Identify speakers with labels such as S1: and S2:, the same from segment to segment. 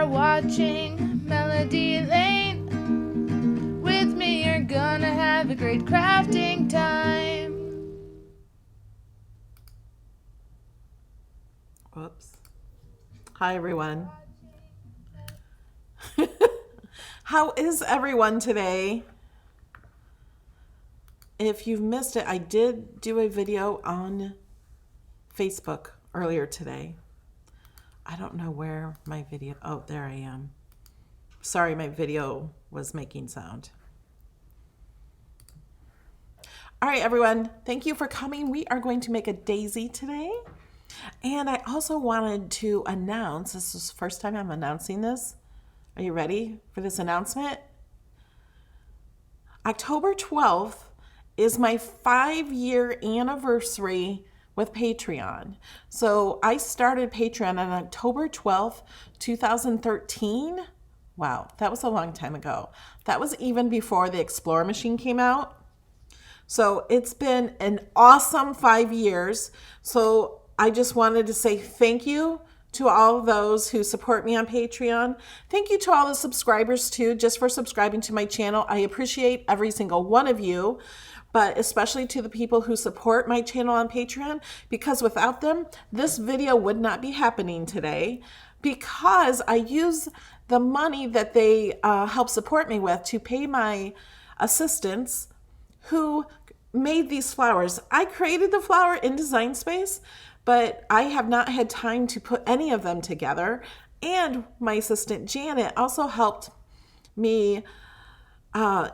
S1: are watching Melody Lane. With me you're gonna have a great crafting time.
S2: Whoops. Hi, everyone. How is everyone today? If you've missed it, I did do a video on Facebook earlier today. I don't know where my video, oh, there I am. Sorry, my video was making sound. All right, everyone, thank you for coming. We are going to make a daisy today. And I also wanted to announce, this is the first time I'm announcing this. Are you ready for this announcement? October 12th is my 5-year anniversary with Patreon. So I started Patreon on October 12th, 2013. Wow, that was a long time ago. That was even before the Explorer machine came out. So it's been an awesome 5 years. So I just wanted to say thank you to all of those who support me on Patreon. Thank you to all the subscribers too, just for subscribing to my channel. I appreciate every single one of you, but especially to the people who support my channel on Patreon, because without them, this video would not be happening today, because I use the money that they help support me with to pay my assistants who made these flowers. I created the flower in Design Space, but I have not had time to put any of them together. And my assistant Janet also helped me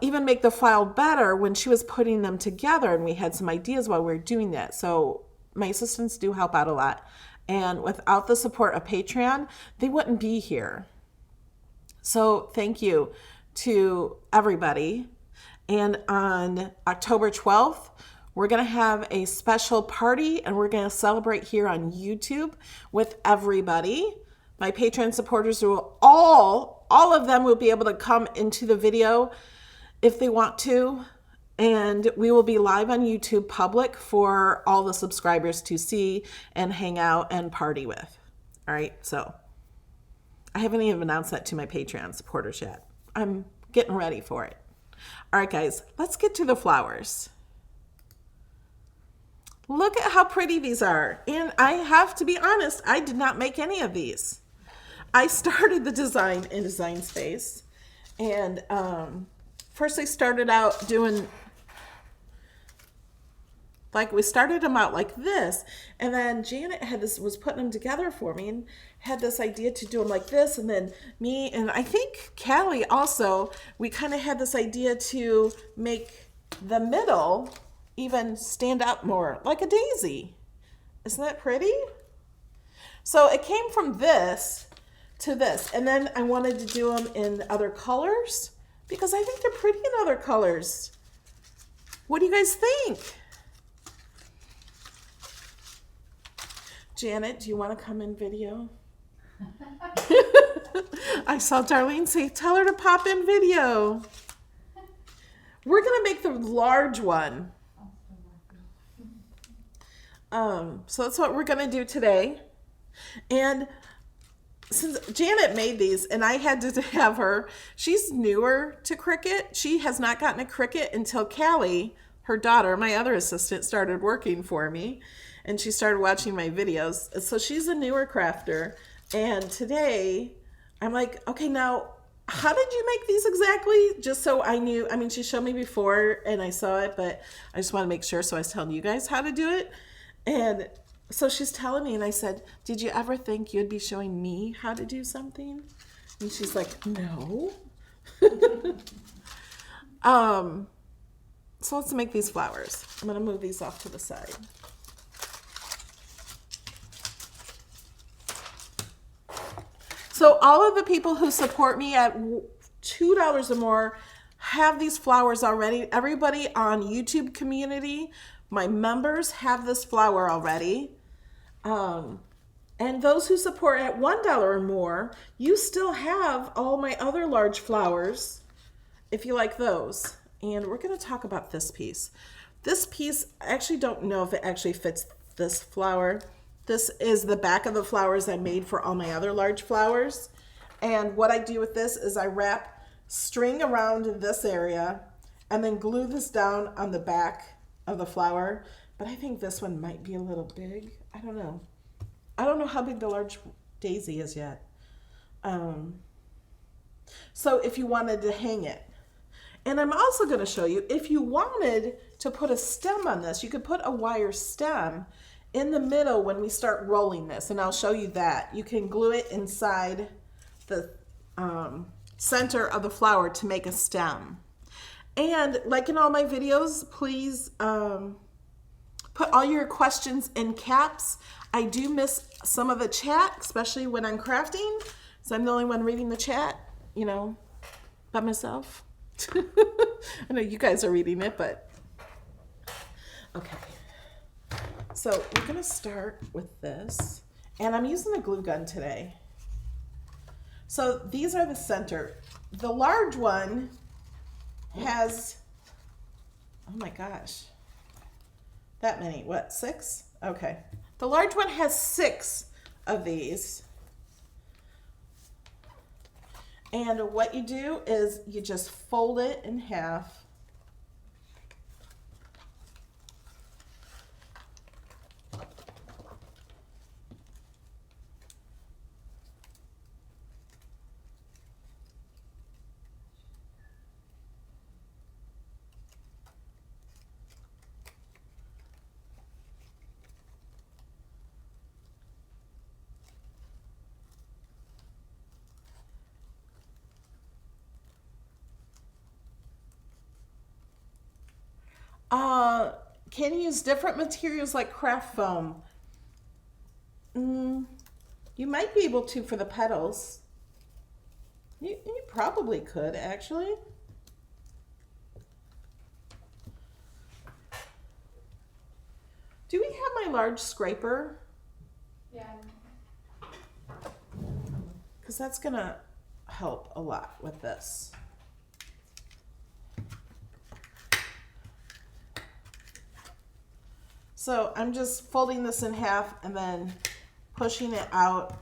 S2: even make the file better when she was putting them together, and we had some ideas while we were doing that. So my assistants do help out a lot. And without the support of Patreon, they wouldn't be here. So thank you to everybody. And on October 12th, we're going to have a special party, and we're going to celebrate here on YouTube with everybody. My Patreon supporters will all of them will be able to come into the video if they want to. And we will be live on YouTube public for all the subscribers to see and hang out and party with. All right, so I haven't even announced that to my Patreon supporters yet. I'm getting ready for it. All right, guys, let's get to the flowers. Look at how pretty these are. And I have to be honest, I did not make any of these. I started the design in Design Space. And first I started out doing, like, we started them out like this. And then Janet was putting them together for me and had this idea to do them like this. And then me and I think Callie also, we kind of had this idea to make the middle even stand up more like a daisy. Isn't that pretty? So it came from this to this, and then I wanted to do them in other colors because I think they're pretty in other colors. What do you guys think? Janet, do you want to come in video? I saw Darlene say, tell her to pop in video. We're going to make the large one. So that's what we're going to do today. And since Janet made these and I had to have her, she's newer to Cricut. She has not gotten a Cricut until Callie, her daughter, my other assistant, started working for me. And she started watching my videos. So she's a newer crafter. And today I'm like, okay, now how did you make these exactly? Just so I knew. I mean, she showed me before and I saw it, but I just want to make sure. So I was telling you guys how to do it. And so she's telling me, and I said, did you ever think you'd be showing me how to do something? And she's like, no. So let's make these flowers. I'm going to move these off to the side. So all of the people who support me at $2 or more have these flowers already. Everybody on YouTube community, my members, have this flower already. And those who support at $1 or more, you still have all my other large flowers if you like those. And we're going to talk about this piece. This piece, I actually don't know if it actually fits this flower. This is the back of the flowers I made for all my other large flowers. And what I do with this is I wrap string around this area and then glue this down on the back of the flower. But I think this one might be a little big. I don't know. I don't know how big the large daisy is yet. So if you wanted to hang it. And I'm also going to show you, if you wanted to put a stem on this, you could put a wire stem in the middle when we start rolling this. And I'll show you that. You can glue it inside the center of the flower to make a stem. And like in all my videos, please put all your questions in caps. I do miss some of the chat, especially when I'm crafting. So I'm the only one reading the chat, you know, by myself. I know you guys are reading it, but okay. So we're gonna start with this, and I'm using the glue gun today. So these are the center. The large one has, oh my gosh, that many, what, 6? Okay. The large one has 6 of these. And what you do is you just fold it in half. Can you use different materials like craft foam? You might be able to for the petals. You probably could, actually. Do we have my large scraper?
S1: Yeah.
S2: Because that's going to help a lot with this. So I'm just folding this in half and then pushing it out.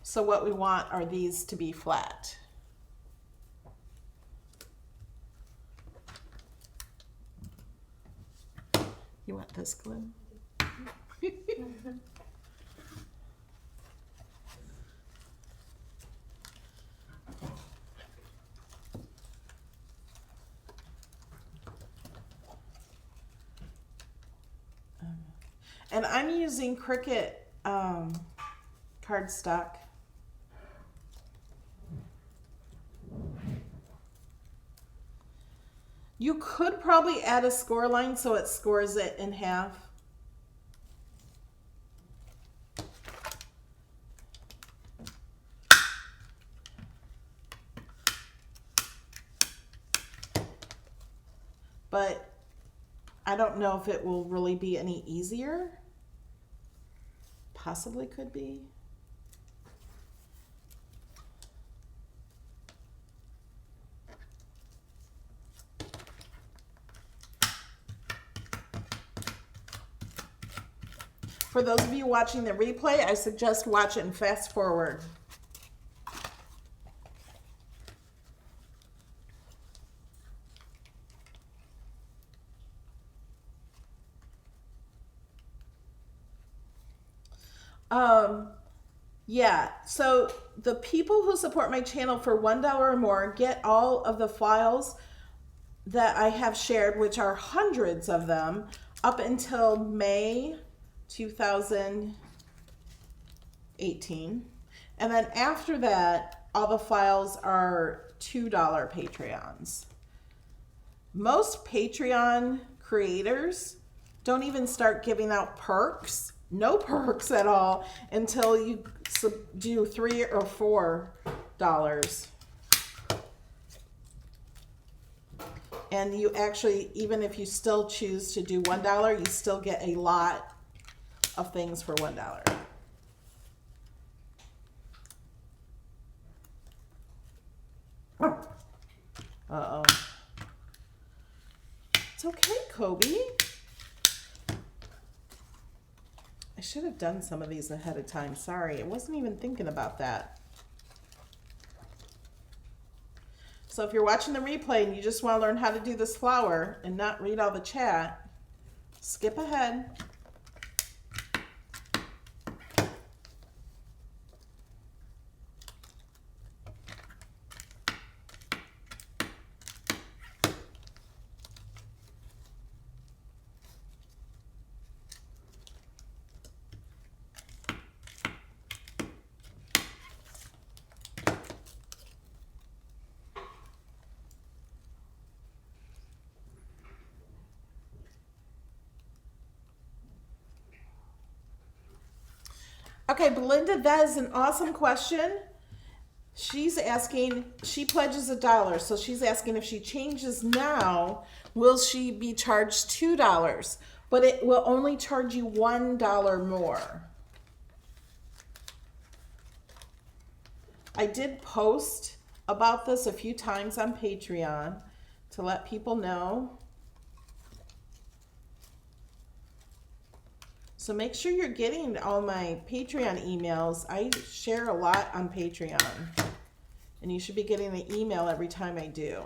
S2: So what we want are these to be flat. You want this glue? And I'm using Cricut cardstock. You could probably add a score line so it scores it in half. But I don't know if it will really be any easier. Possibly could be. For those of you watching the replay, I suggest watch it and fast forward. Yeah, so the people who support my channel for $1 or more get all of the files that I have shared, which are hundreds of them, up until May 2018. And then after that, all the files are $2 Patreons. Most Patreon creators don't even start giving out perks, no perks at all, until you do $3 or $4. And you actually, even if you still choose to do $1, you still get a lot of things for $1. Uh-oh. It's okay, Kobe. I should have done some of these ahead of time. Sorry, I wasn't even thinking about that. So if you're watching the replay and you just want to learn how to do this flower and not read all the chat, skip ahead. Okay, Belinda, that is an awesome question. She's asking, she pledges $1, so she's asking if she changes now, will she be charged $2? But it will only charge you $1 more. I did post about this a few times on Patreon to let people know. So make sure you're getting all my Patreon emails. I share a lot on Patreon. And you should be getting an email every time I do.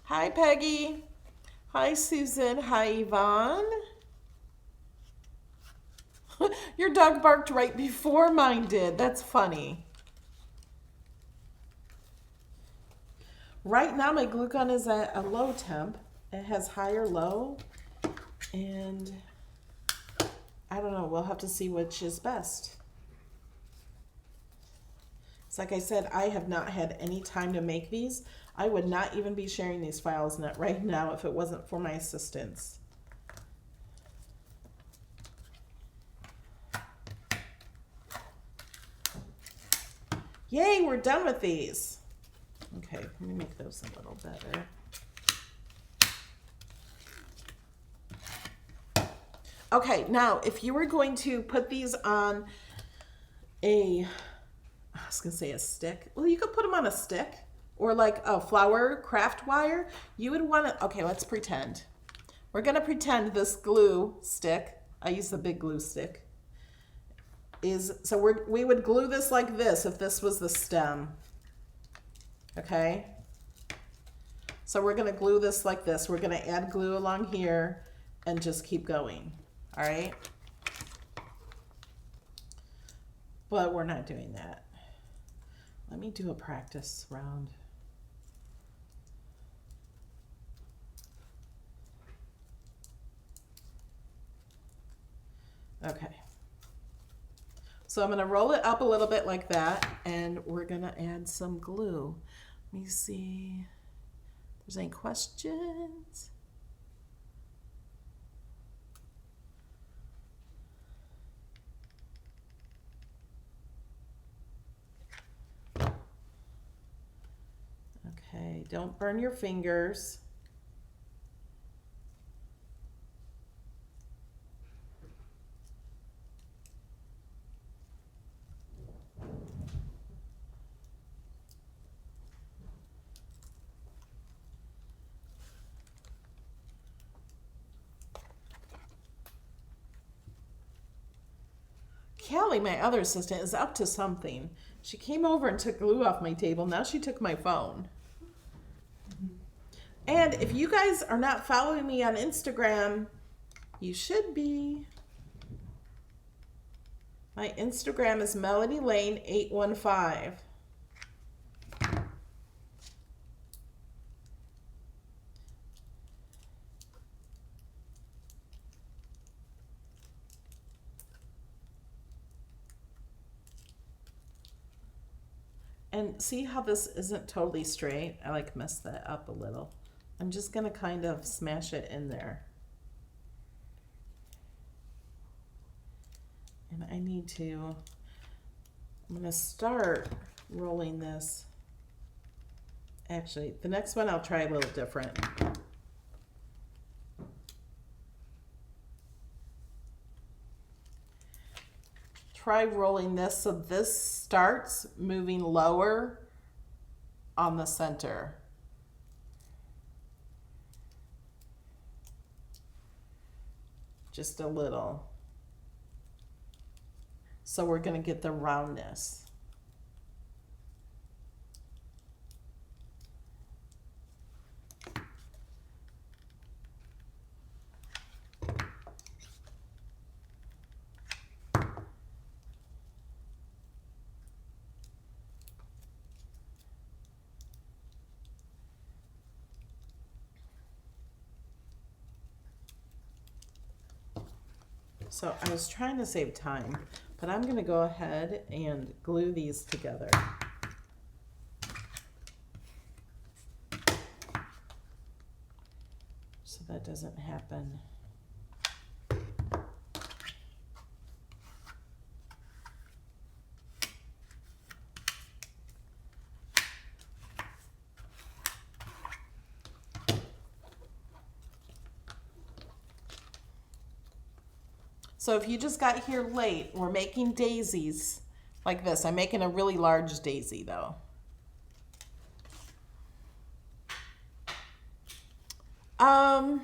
S2: Hi, Peggy. Hi, Susan. Hi, Yvonne. Your dog barked right before mine did. That's funny. Right now, my glue gun is at a low temp. It has higher low. And I don't know. We'll have to see which is best. It's like I said, I have not had any time to make these. I would not even be sharing these files right now if it wasn't for my assistants. Yay, we're done with these. Okay, let me make those a little better. Okay, now if you were going to put these on I was gonna say a stick. Well, you could put them on a stick or like a flower craft wire. You would want to, okay, let's pretend. We're gonna pretend this glue stick, I use the big glue stick, so we would glue this like this if this was the stem. Okay? So we're gonna glue this like this. We're gonna add glue along here and just keep going. All right? But we're not doing that. Let me do a practice round. Okay. So I'm going to roll it up a little bit like that, and we're going to add some glue. Let me see if there's any questions. Okay, don't burn your fingers. Callie, my other assistant, is up to something. She came over and took glue off my table. Now she took my phone. And if you guys are not following me on Instagram, you should be. My Instagram is MelodyLane815. And see how this isn't totally straight? I like messed that up a little. I'm just gonna kind of smash it in there. And I'm gonna start rolling this. Actually, the next one I'll try a little different. Try rolling this so this starts moving lower on the center. Just a little. So we're going to get the roundness. So I was trying to save time, but I'm going to go ahead and glue these together. So that doesn't happen. So if you just got here late, we're making daisies like this. I'm making a really large daisy though. I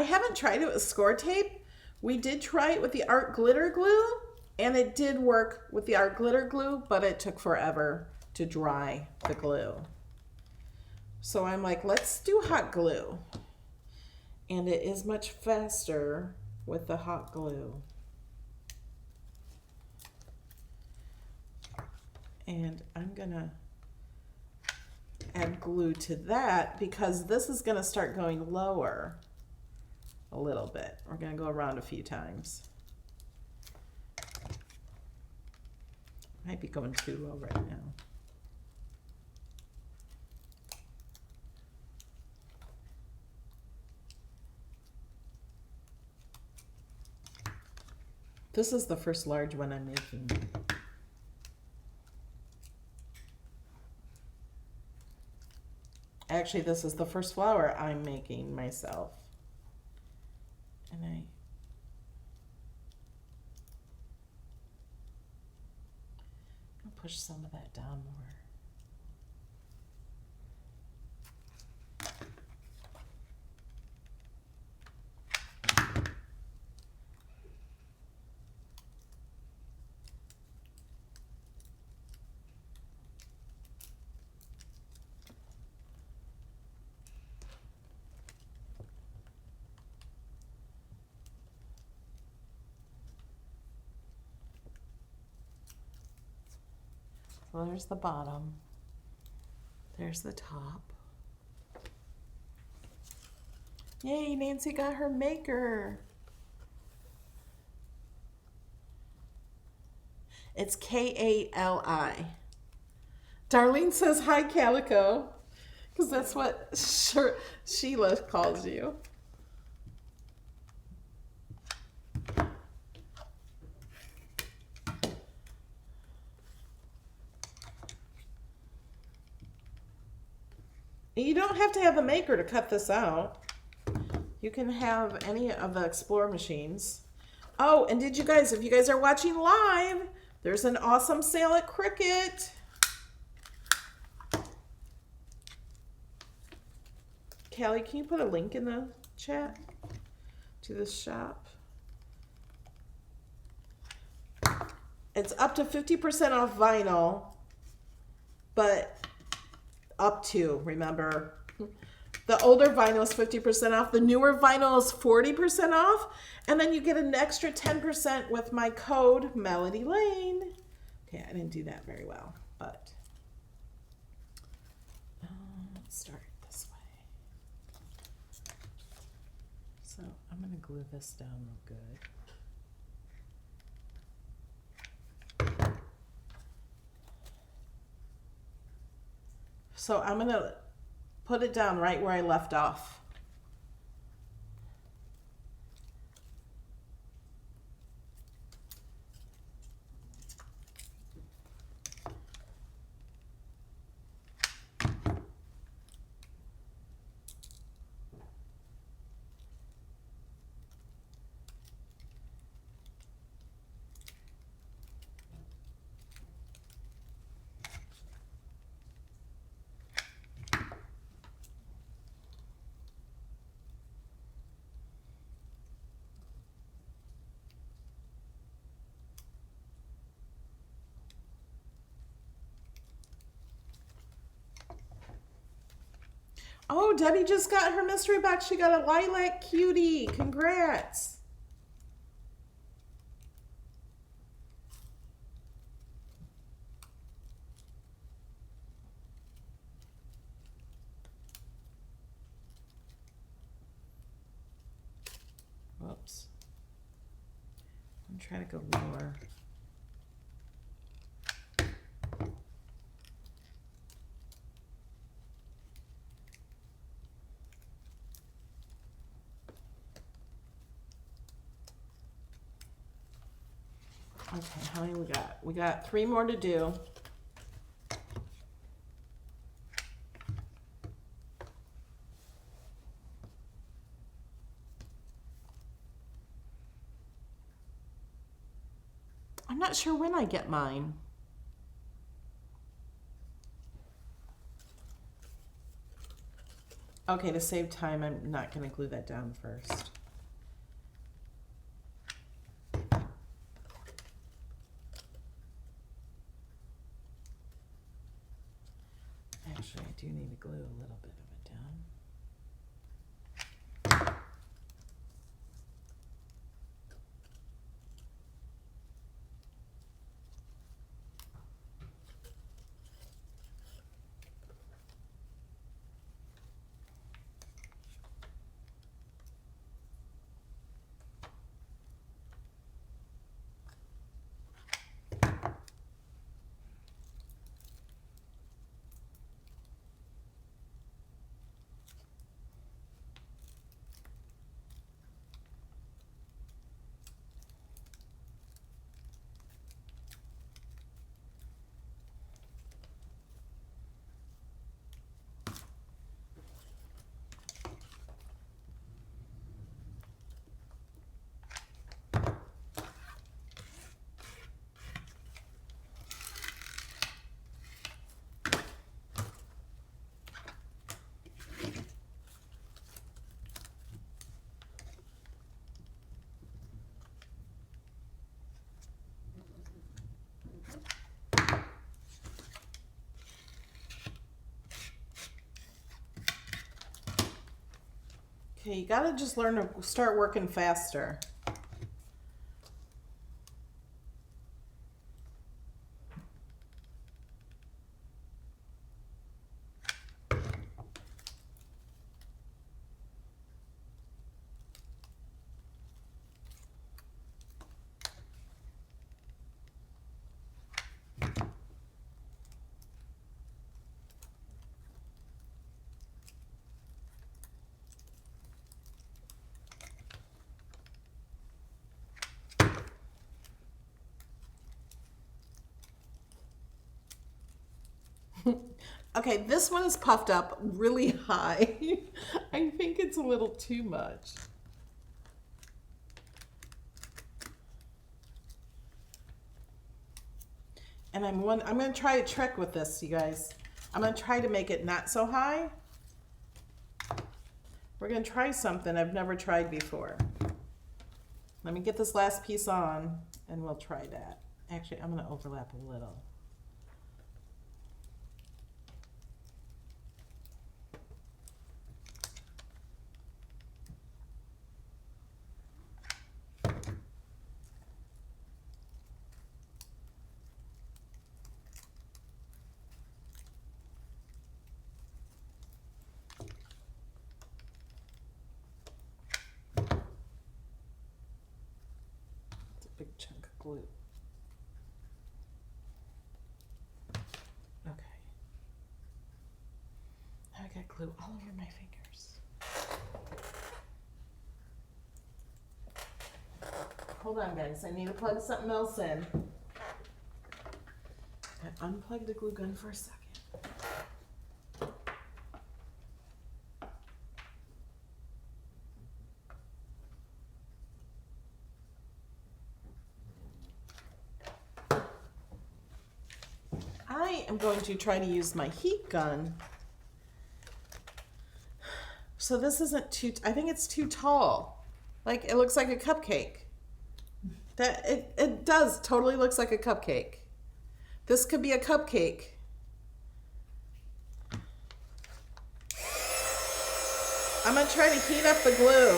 S2: haven't tried it with score tape. We did try it with the art glitter glue, and it did work with the art glitter glue, but it took forever to dry the glue. So I'm like, let's do hot glue. And it is much faster with the hot glue. And I'm gonna add glue to that because this is gonna start going lower a little bit. We're gonna go around a few times. Might be going too low right now. This is the first large one I'm making. Actually, this is the first flower I'm making myself. And I'll push some of that down more. So there's the bottom. There's the top. Yay, Nancy got her maker. It's Kali. Darlene says hi, Calico, because that's what Sheila calls you. You don't have to have a maker to cut this out. You can have any of the Explore machines. Oh, and did you guys, if you guys are watching live, there's an awesome sale at Cricut. Callie, can you put a link in the chat to this shop? It's up to 50% off vinyl, but up to, remember. The older vinyl is 50% off. The newer vinyl is 40% off. And then you get an extra 10% with my code Melody Lane. Okay, I didn't do that very well, but let's start this way. So I'm going to glue this down real good. So I'm going to put it down right where I left off. Oh, Debbie just got her mystery box. She got a lilac cutie. Congrats. Whoops. I'm trying to go lower. Okay, how many we got? We got 3 more to do. I'm not sure when I get mine. Okay, to save time, I'm not going to glue that down first. Actually, I do need to glue a little bit of it down. Okay, you gotta just learn to start working faster. Okay, this one is puffed up really high. I think it's a little too much. And I'm going to try a trick with this, you guys. I'm going to try to make it not so high. We're going to try something I've never tried before. Let me get this last piece on and we'll try that. Actually, I'm going to overlap a little. Big chunk of glue. Okay. Now I got glue all over my fingers. Hold on, guys. I need to plug something else in. I unplugged the glue gun for a second. I am going to try to use my heat gun. So this isn't too, I think it's too tall. Like it looks like a cupcake. It does totally looks like a cupcake. This could be a cupcake. I'm going to try to heat up the glue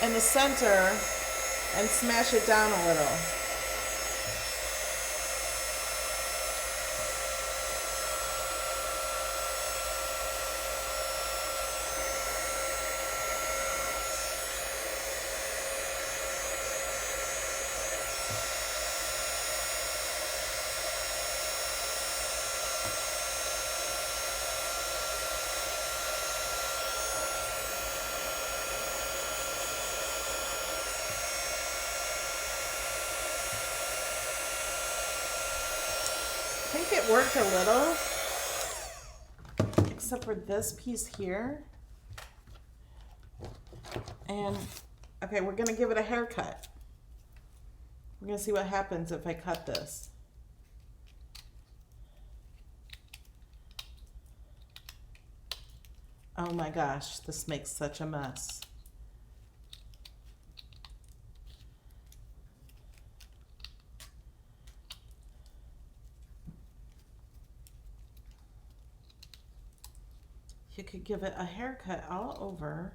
S2: in the center and smash it down a little. I think it worked a little, except for this piece here. And, okay, we're gonna give it a haircut. We're gonna see what happens if I cut this. Oh my gosh, this makes such a mess. You could give it a haircut all over.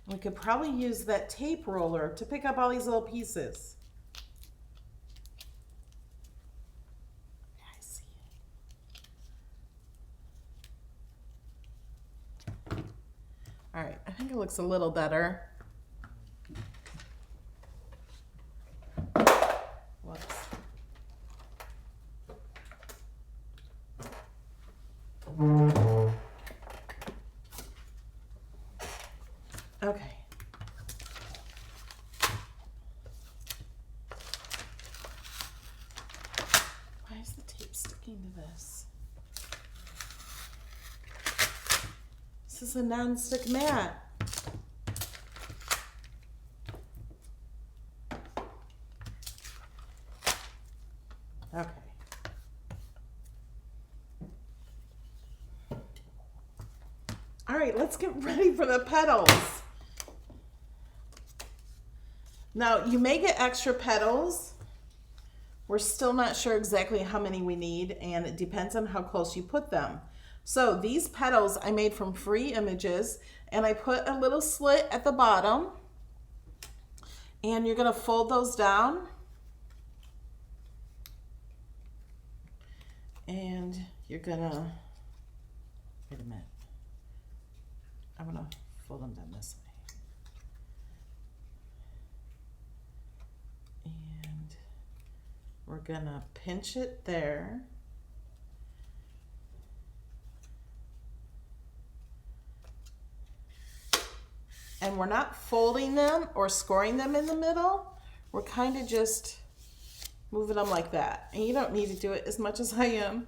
S2: We could probably use that tape roller to pick up all these little pieces. I see it. All right, I think it looks a little better. Whoops. Okay. Why is the tape sticking to this? This is a non-stick mat. Okay. All right, let's get ready for the petals. Now, you may get extra petals. We're still not sure exactly how many we need, and it depends on how close you put them. So these petals I made from free images, and I put a little slit at the bottom, and you're gonna fold those down, and you're gonna, wait a minute, I'm gonna fold them down this way. And we're gonna pinch it there. And we're not folding them or scoring them in the middle. We're kind of just moving them like that. And you don't need to do it as much as I am.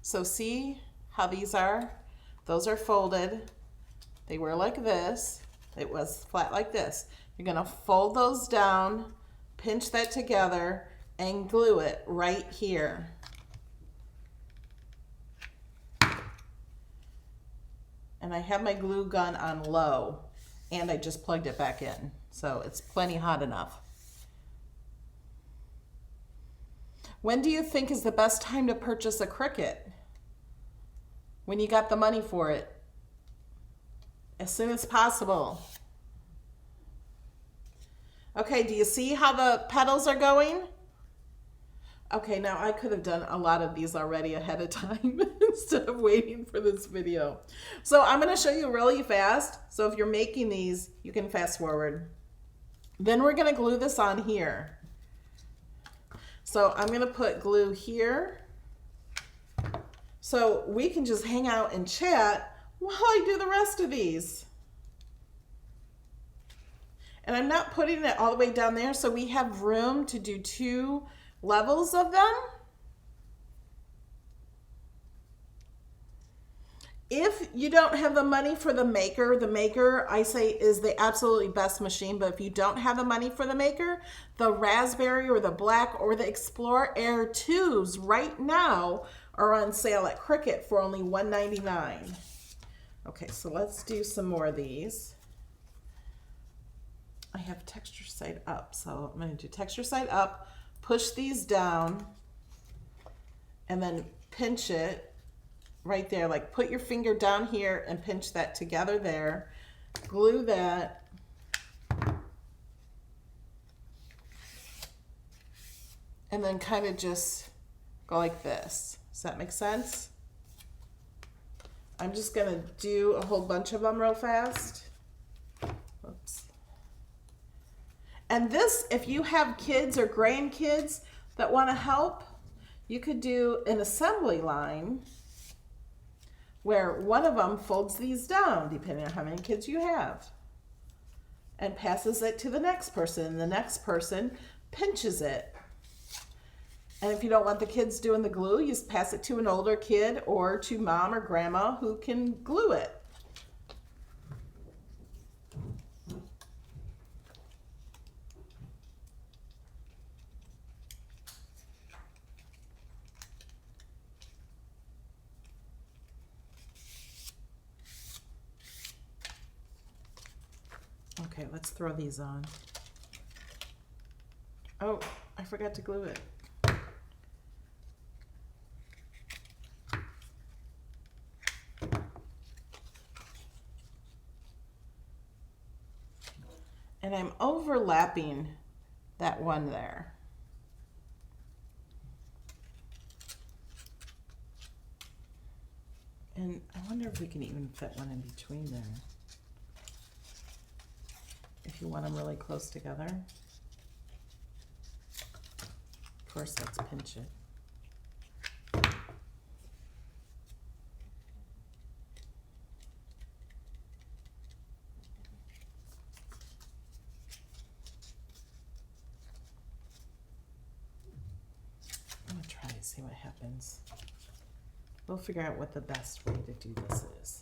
S2: So see how these are? Those are folded. They were like this. It was flat like this. You're gonna fold those down, pinch that together, and glue it right here. And I have my glue gun on low, and I just plugged it back in, so it's plenty hot enough. When do you think is the best time to purchase a Cricut? When you got the money for it? As soon as possible. Okay, do you see how the petals are going? Okay, now I could have done a lot of these already ahead of time instead of waiting for this video. So I'm gonna show you really fast. So if you're making these, you can fast forward. Then we're gonna glue this on here. So I'm gonna put glue here. So we can just hang out and chat while I do the rest of these. And I'm not putting it all the way down there, so we have room to do 2 levels of them. If you don't have the money for the maker I say is the absolutely best machine, but if you don't have the money for the maker, the Raspberry or the Black or the Explorer Air 2s right now are on sale at Cricut for only $1.99. Okay, so let's do some more of these. I have texture side up, so I'm going to do texture side up, push these down, and then pinch it right there. Like put your finger down here and pinch that together there. Glue that. And then kind of just go like this. Does that make sense? I'm just going to do a whole bunch of them real fast. Oops. And this, if you have kids or grandkids that want to help, you could do an assembly line where one of them folds these down, depending on how many kids you have, and passes it to the next person. And the next person pinches it. And if you don't want the kids doing the glue, you just pass it to an older kid or to mom or grandma who can glue it. Okay, let's throw these on. Oh, I forgot to glue it. And I'm overlapping that one there. And I wonder if we can even fit one in between there. If you want them really close together. Of course, let's pinch it. I'm gonna try to see what happens. We'll figure out what the best way to do this is.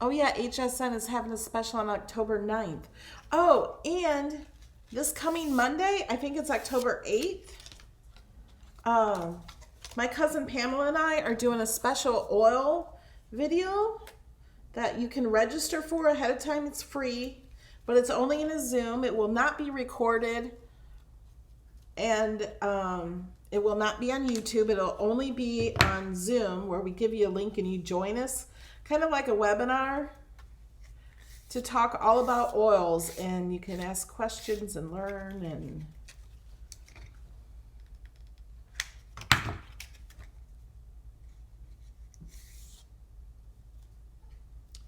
S2: Oh yeah, HSN is having a special on October 9th. Oh, and this coming Monday, I think it's October 8th, my cousin Pamela and I are doing a special oil video that you can register for ahead of time. It's free, but it's only in a Zoom. It will not be recorded, and it will not be on YouTube. It'll only be on Zoom, where we give you a link and you join us. Kind of like a webinar to talk all about oils, and you can ask questions and learn. And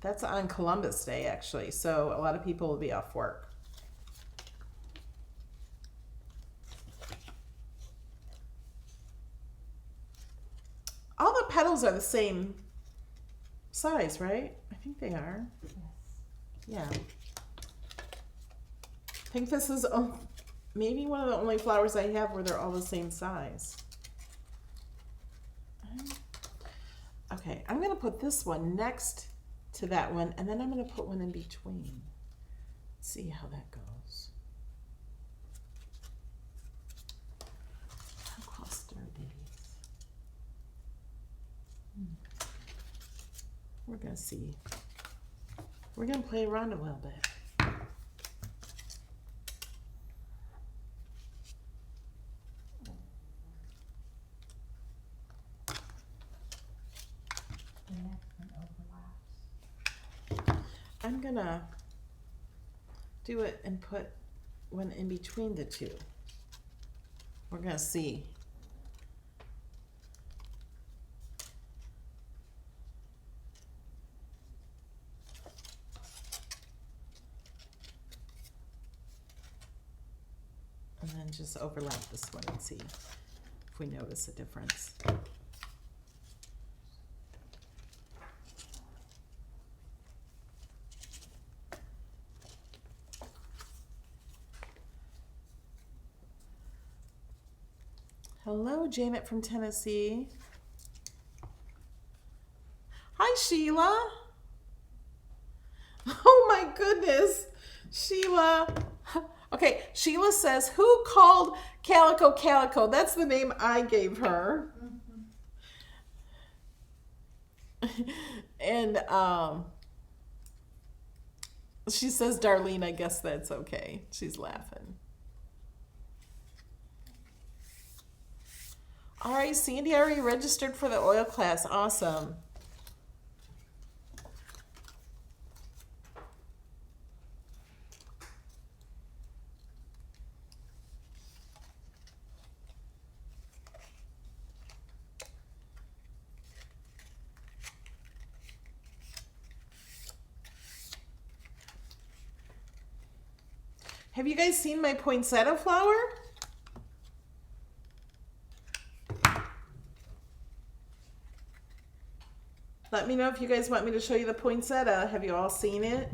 S2: that's on Columbus Day, actually, so a lot of people will be off work. All the petals are the same size, right? I think they are. Yes. Yeah. I think this is maybe one of the only flowers I have where they're all the same size. Okay, I'm going to put this one next to that one, and then I'm going to put one in between. Let's see how that goes. How close are these? We're going to see. We're going to play around a little bit. I'm going to do it and put one in between the two. We're going to see. And then just overlap this one and see if we notice a difference. Hello, Janet from Tennessee. Hi, Sheila. Oh my goodness, Sheila. Okay, Sheila says, who called Calico Calico? That's the name I gave her. And she says, Darlene, I guess that's okay. She's laughing. All right, Sandy already registered for the oil class. Awesome. Have you guys seen my poinsettia flower? Let me know if you guys want me to show you the poinsettia. Have you all seen it?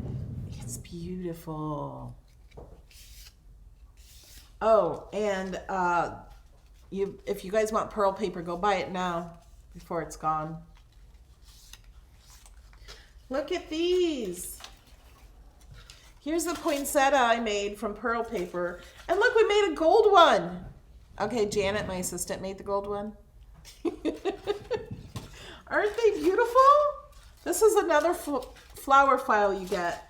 S2: It's beautiful. Oh, and if you guys want pearl paper, go buy it now before it's gone. Look at these. Here's the poinsettia I made from pearl paper. And look, we made a gold one. Okay, Janet, my assistant, made the gold one. Aren't they beautiful? This is another flower file you get.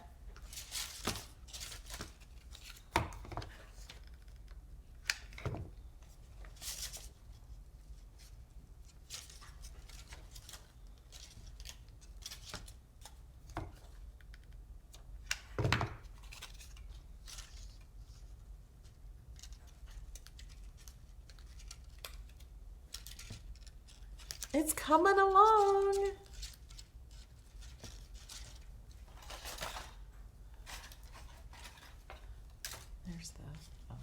S2: It's coming along. There's the, oh,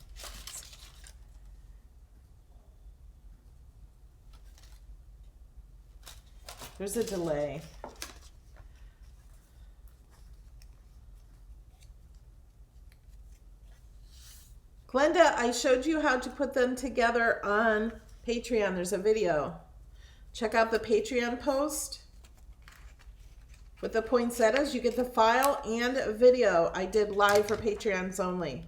S2: there's a delay. Glenda, I showed you how to put them together on Patreon. There's a video. Check out the Patreon post. With the poinsettias, you get the file and a video. I did live for Patreons only.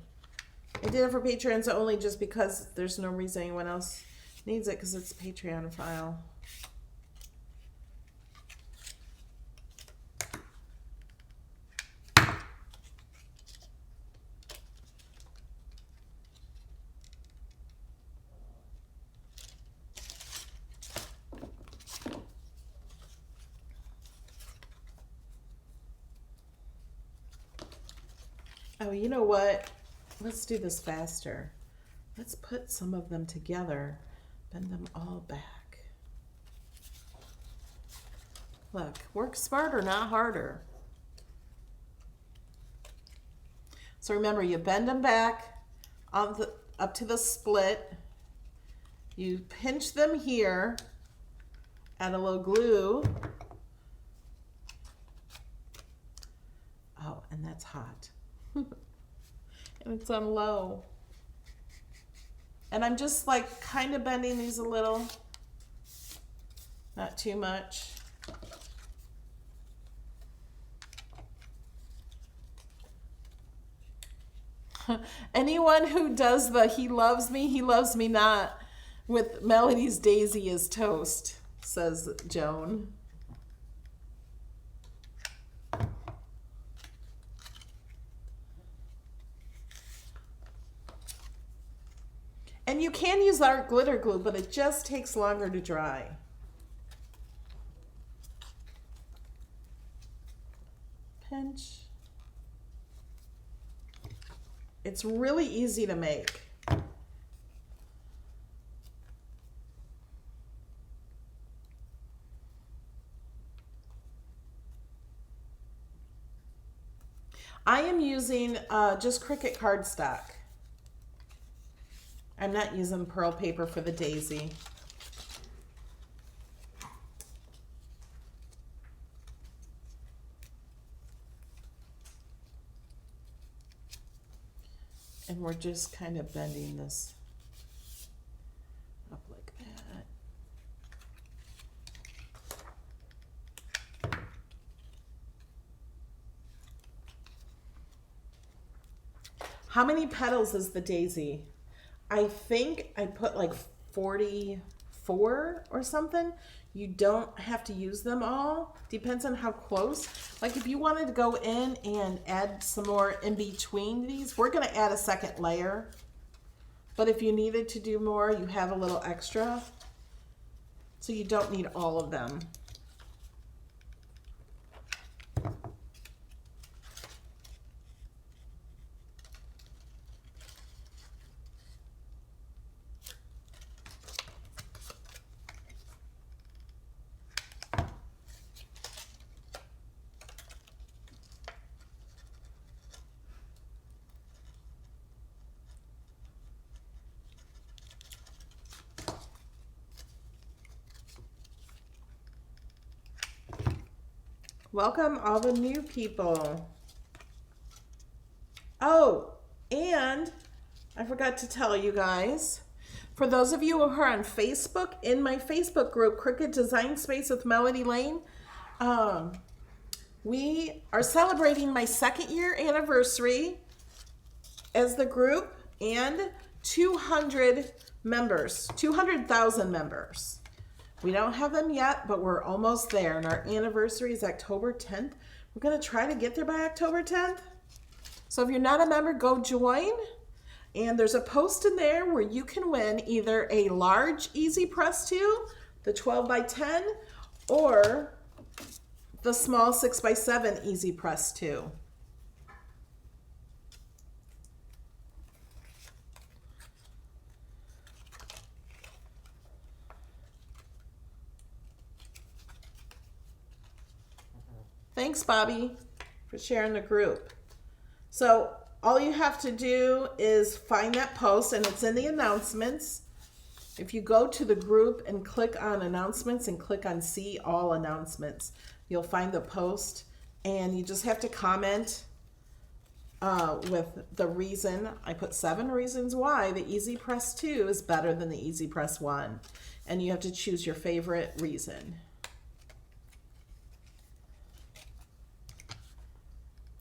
S2: I did it for Patreons only just because there's no reason anyone else needs it because it's a Patreon file. Oh, you know what? Let's do this faster. Let's put some of them together, bend them all back. Look, work smarter, not harder. So remember, you bend them back on up to the split. You pinch them here, add a little glue. Oh, and that's hot. And it's on low. And I'm just like kind of bending these a little, not too much. Anyone who does the he loves me not with Melody's Daisy is toast, says Joan. And you can use our glitter glue, but it just takes longer to dry. Pinch. It's really easy to make. I am using just Cricut cardstock. I'm not using pearl paper for the daisy. And we're just kind of bending this up like How many petals is the daisy? I think I put like 44 or something. You don't have to use them all. Depends on how close. Like if you wanted to go in and add some more in between these, we're gonna add a second layer. But if you needed to do more, you have a little extra. So you don't need all of them. Welcome all the new people. Oh, and I forgot to tell you guys, for those of you who are on Facebook, in my Facebook group, Cricut Design Space with Melody Lane, we are celebrating my 2nd year anniversary as the group and 200 members, 200,000 members. We don't have them yet, but we're almost there, and our anniversary is October 10th. We're gonna try to get there by October 10th. So if you're not a member, go join. And there's a post in there where you can win either a large Easy Press 2, the 12 by 10, or the small 6 by 7 Easy Press 2. Thanks, Bobby, for sharing the group. So all you have to do is find that post, and it's in the announcements. If you go to the group and click on announcements and click on see all announcements, you'll find the post, and you just have to comment with the reason. I put 7 reasons why the Easy Press 2 is better than the Easy Press 1. And you have to choose your favorite reason.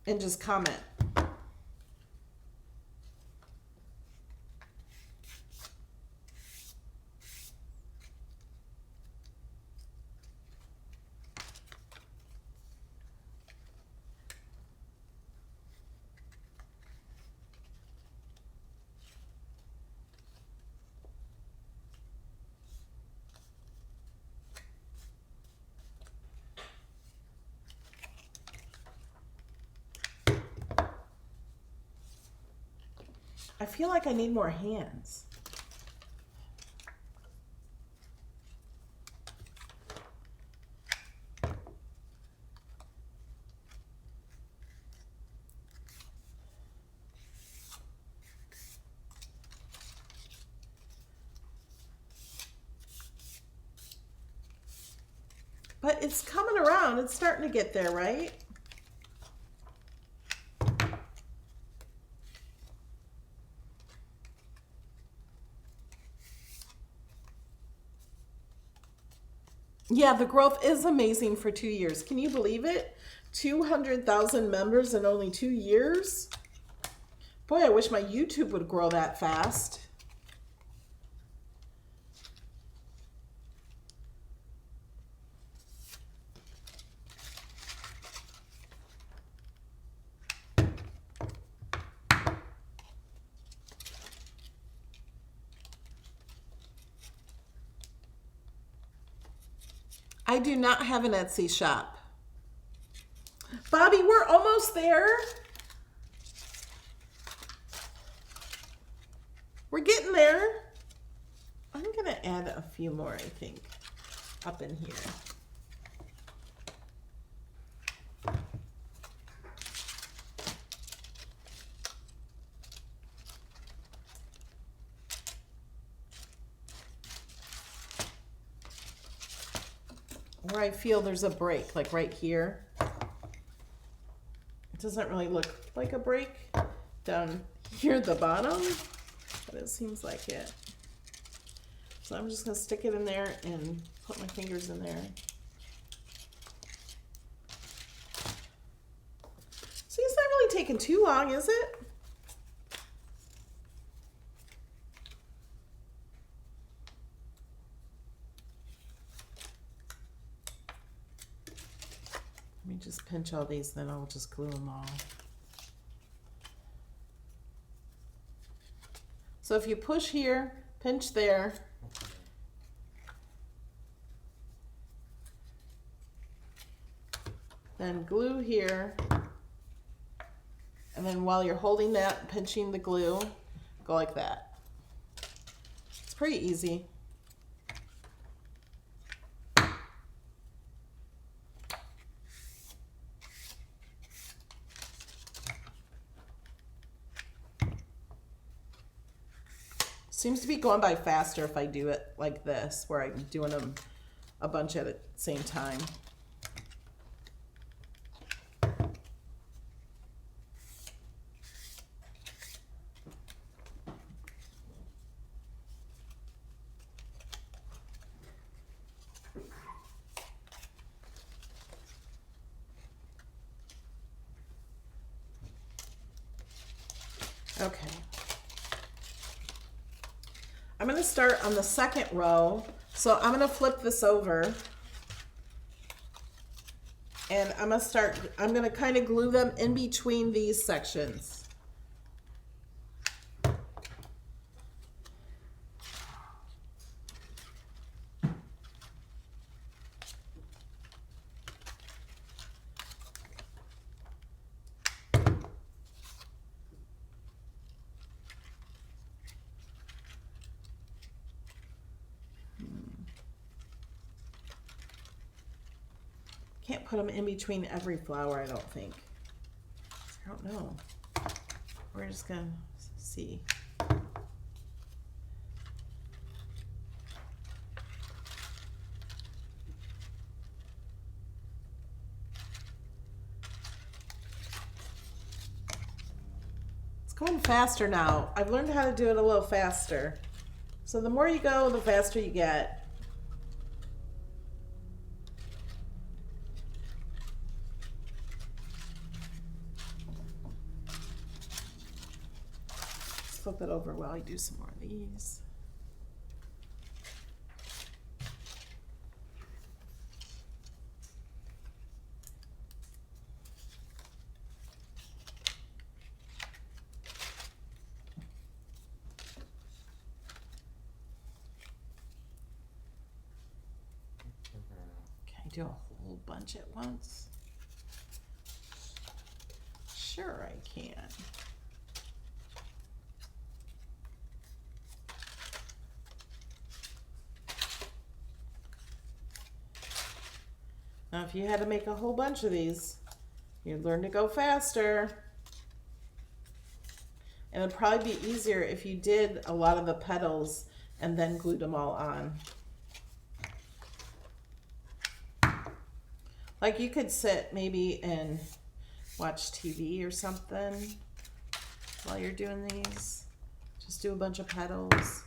S2: And just comment. I feel like I need more hands. But it's coming around. It's starting to get there, right? Yeah, the growth is amazing for 2 years. Can you believe it? 200,000 members in only 2 years? Boy, I wish my YouTube would grow that fast. I do not have an Etsy shop. Bobby, we're almost there. We're getting there. I'm gonna add a few more, I think, up in here. Where I feel there's a break, like right here. It doesn't really look like a break down here at the bottom, but it seems like it. So I'm just gonna stick it in there and put my fingers in there. See, it's not really taking too long, is it? me just pinch all these, then I'll just glue them all. So if you push here, pinch there, then glue here, and then while you're holding that, pinching the glue, go like that. It's pretty easy. Seems to be going by faster if I do it like this, where I'm doing them a bunch at the same time. Okay. I'm going to start on the second row. So I'm going to flip this over. And I'm going to kind of glue them in between these sections. Can't put them in between every flower, I don't think. I don't know. We're just gonna see. It's going faster now. I've learned how to do it a little faster. So the more you go, the faster you get. Flip it over while I do some more of these. Can I do a whole bunch at once? Sure I can. Now, if you had to make a whole bunch of these, you'd learn to go faster. And it'd probably be easier if you did a lot of the petals and then glued them all on. Like you could sit maybe and watch TV or something while you're doing these. Just do a bunch of petals.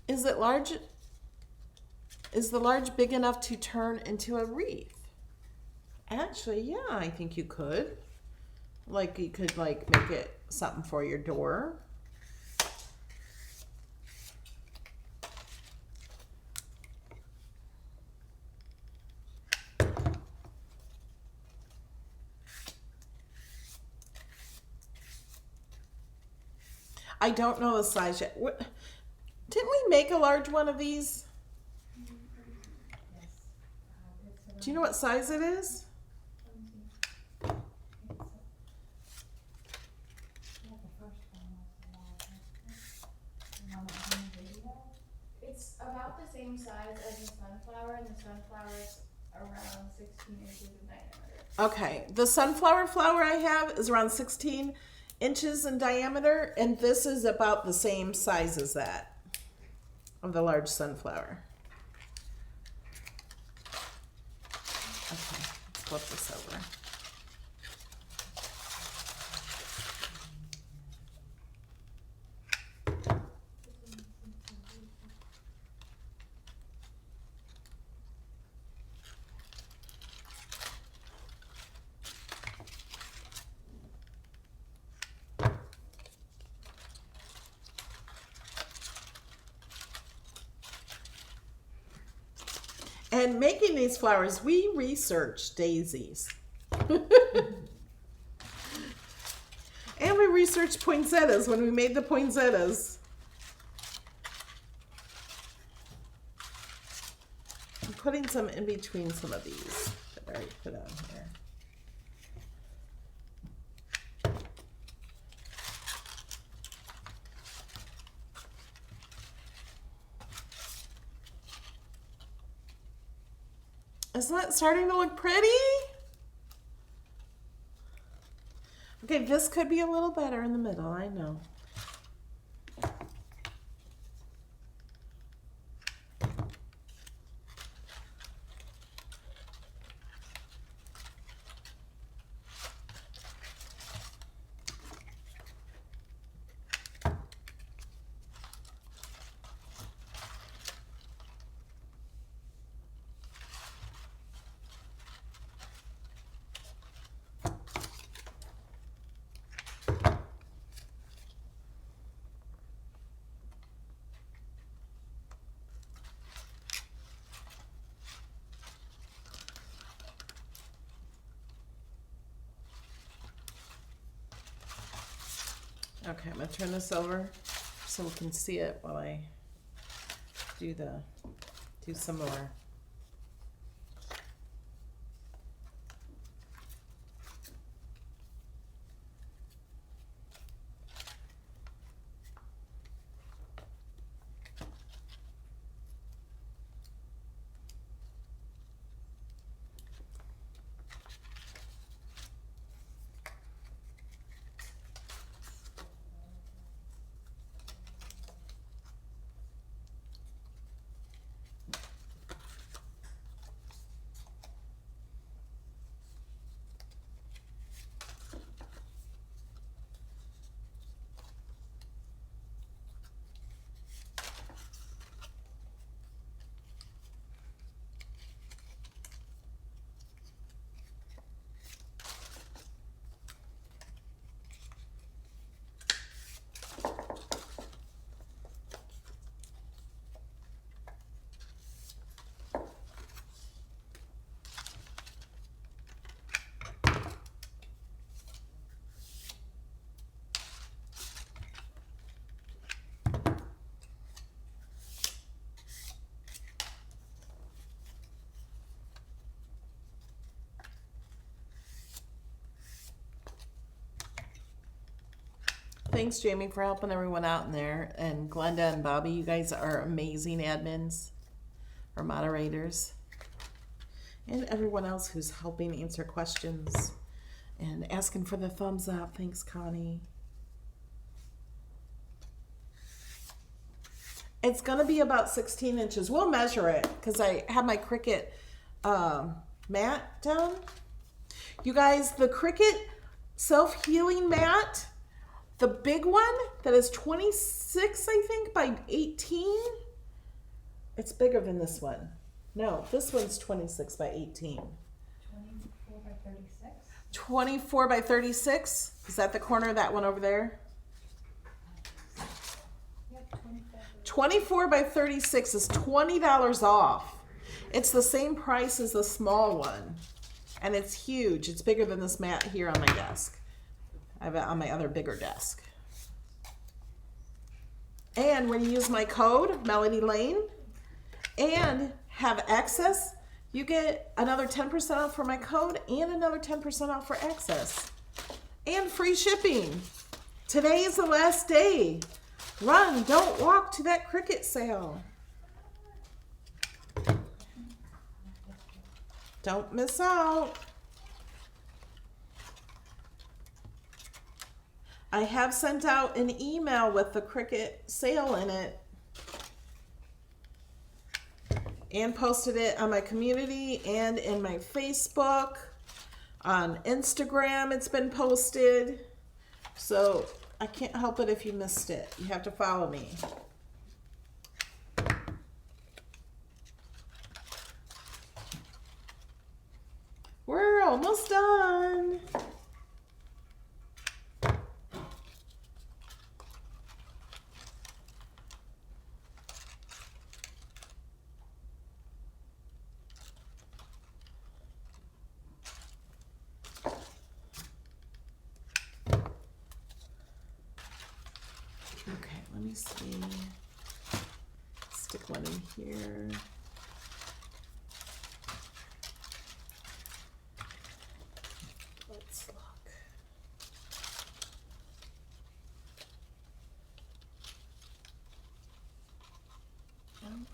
S2: Is it large? Is the large big enough to turn into a wreath? Actually, yeah, I think you could. Like you could like make it something for your door. I don't know the size yet. Didn't we make a large one of these? Do you know what size it is?
S1: It's about the same size as the sunflower, and the sunflower is around 16 inches in diameter.
S2: Okay, the sunflower flower I have is around 16 inches in diameter, and this is about the same size as that, of the large sunflower. Okay, let's flip this over. And making these flowers, we researched daisies. And we researched poinsettias when we made the poinsettias. I'm putting some in between some of these that I already put on here. Isn't that starting to look pretty? Okay, this could be a little better in the middle, I know. Okay, I'm gonna turn this over so we can see it while I do some more. Thanks, Jamie, for helping everyone out in there. And Glenda and Bobby, you guys are amazing admins or moderators. And everyone else who's helping answer questions and asking for the thumbs up. Thanks, Connie. It's going to be about 16 inches. We'll measure it because I have my Cricut mat down. You guys, the Cricut self-healing mat, the big one that is 26, I think, by 18. It's bigger than this one. No, this one's 26 by 18.
S3: 24 by 36?
S2: 24 by 36? Is that the corner of that one over there?
S3: Yep,
S2: 24 by 36 is $20 off. It's the same price as the small one. And it's huge. It's bigger than this mat here on my desk. I have it on my other bigger desk. And when you use my code, Melody Lane, and have access, you get another 10% off for my code and another 10% off for access. And free shipping. Today is the last day. Run, don't walk to that Cricut sale. Don't miss out. I have sent out an email with the Cricut sale in it and posted it on my community and in my Facebook. On Instagram, it's been posted. So I can't help it if you missed it. You have to follow me. We're almost done. Let me see. Stick one in here. Let's look.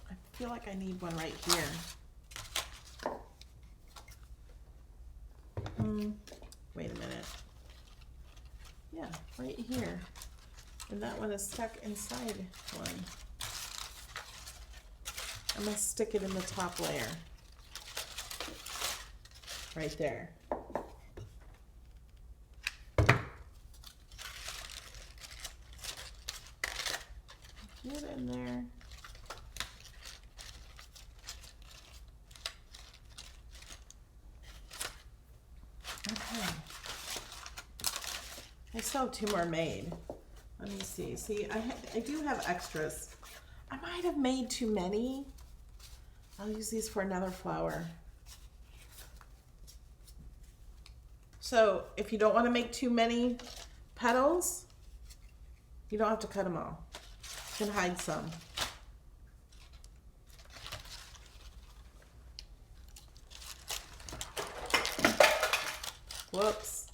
S2: I feel like I need one right here. Wait a minute. Yeah, right here. And that one is stuck inside one. I'm gonna stick it in the top layer. Right there. Get in there. Okay. I still have 2 more made. Let me see. See, I do have extras. I might have made too many. I'll use these for another flower. So if you don't want to make too many petals, you don't have to cut them all. You can hide some. Whoops.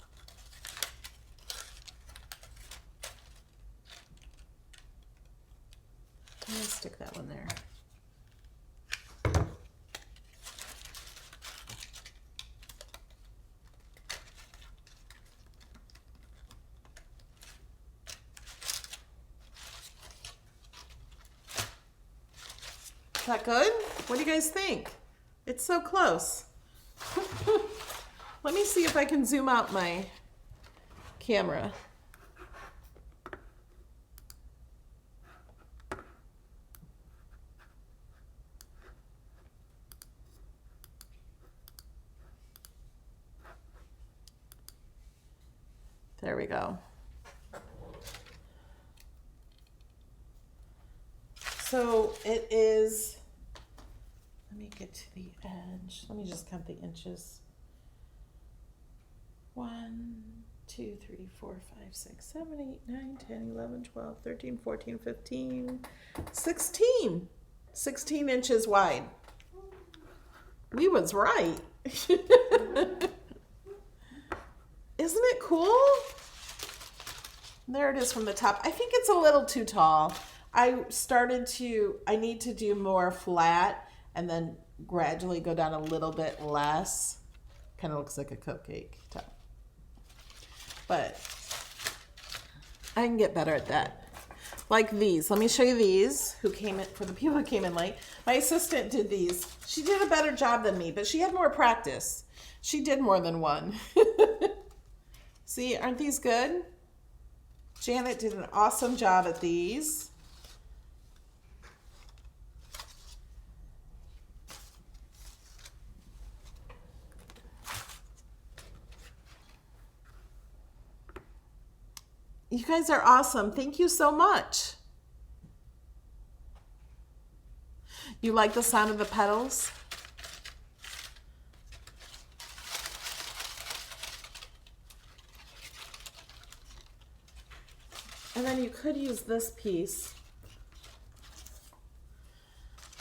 S2: I'm gonna stick that one there. Is that good? What do you guys think? It's so close. Let me see if I can zoom out my camera. There we go. So it is, let me get to the edge. Let me just count the inches. 1, 2, 3, 4, 5, 6, 7, 8, 9, 10, 11, 12, 13, 14, 15, 16. 16 inches wide. We was right. Isn't it cool? There it is from the top. I think it's a little too tall. I need to do more flat and then gradually go down a little bit less. Kind of looks like a cupcake top. But I can get better at that. Like these. Let me show you these for the people who came in late. My assistant did these. She did a better job than me, but she had more practice. She did more than one. See, aren't these good? Janet did an awesome job at these. You guys are awesome. Thank you so much. You like the sound of the petals? And then you could use this piece.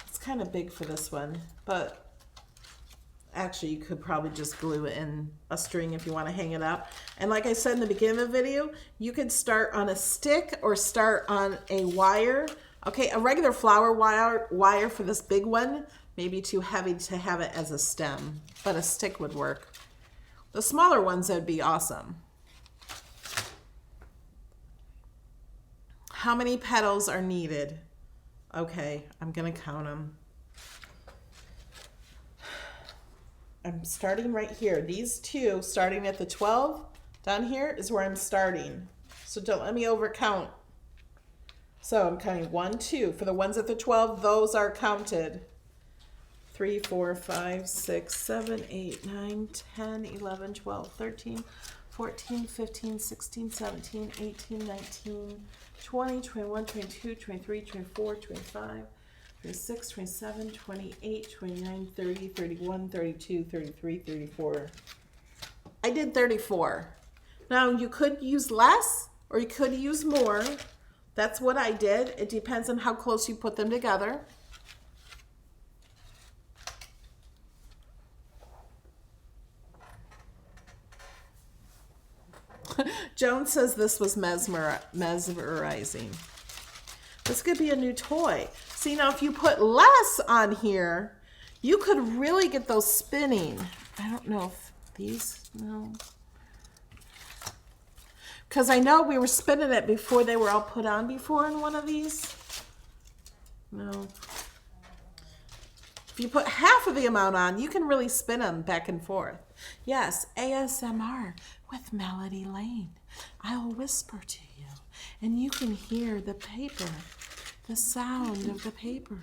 S2: It's kind of big for this one, but actually you could probably just glue it in a string if you want to hang it up. And like I said in the beginning of the video, you could start on a stick or start on a wire. Okay, a regular flower wire for this big one may be too heavy to have it as a stem, but a stick would work. The smaller ones would be awesome. How many petals are needed? Okay, I'm gonna count them. I'm starting right here. These two, starting at the 12 down here, is where I'm starting. So don't let me overcount. So I'm counting 1, 2. For the ones at the 12, those are counted. 3, 4, 5, 6, 7, 8, 9, 10, 11, 12, 13, 14, 15, 16, 17, 18, 19, 20, 21, 22, 23, 24, 25, 26, 27, 28, 29, 30, 31, 32, 33, 34. I did 34. Now you could use less or you could use more, That's what I did. It depends on how close you put them together. Joan says this was mesmerizing. This could be a new toy. See, now if you put less on here, you could really get those spinning. I don't know if these, no. Because I know we were spinning it before they were all put on before in one of these. No. If you put half of the amount on, you can really spin them back and forth. Yes, ASMR with Melody Lane. I'll whisper to you, and you can hear the paper, the sound of the paper.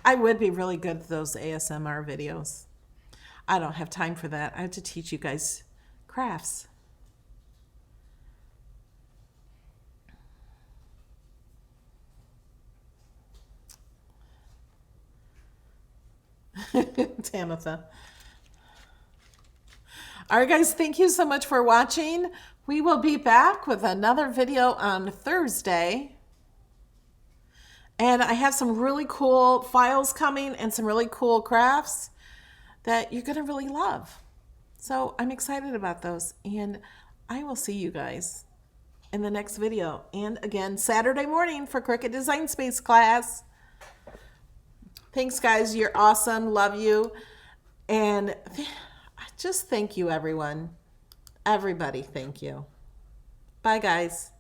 S2: I would be really good at those ASMR videos. I don't have time for that. I have to teach you guys crafts. Tamitha. All right, guys, thank you so much for watching. We will be back with another video on Thursday. And I have some really cool files coming and some really cool crafts that you're going to really love. So I'm excited about those. And I will see you guys in the next video. And again, Saturday morning for Cricut Design Space class. Thanks, guys. You're awesome. Love you. And just thank you, everyone. Everybody, thank you. Bye, guys.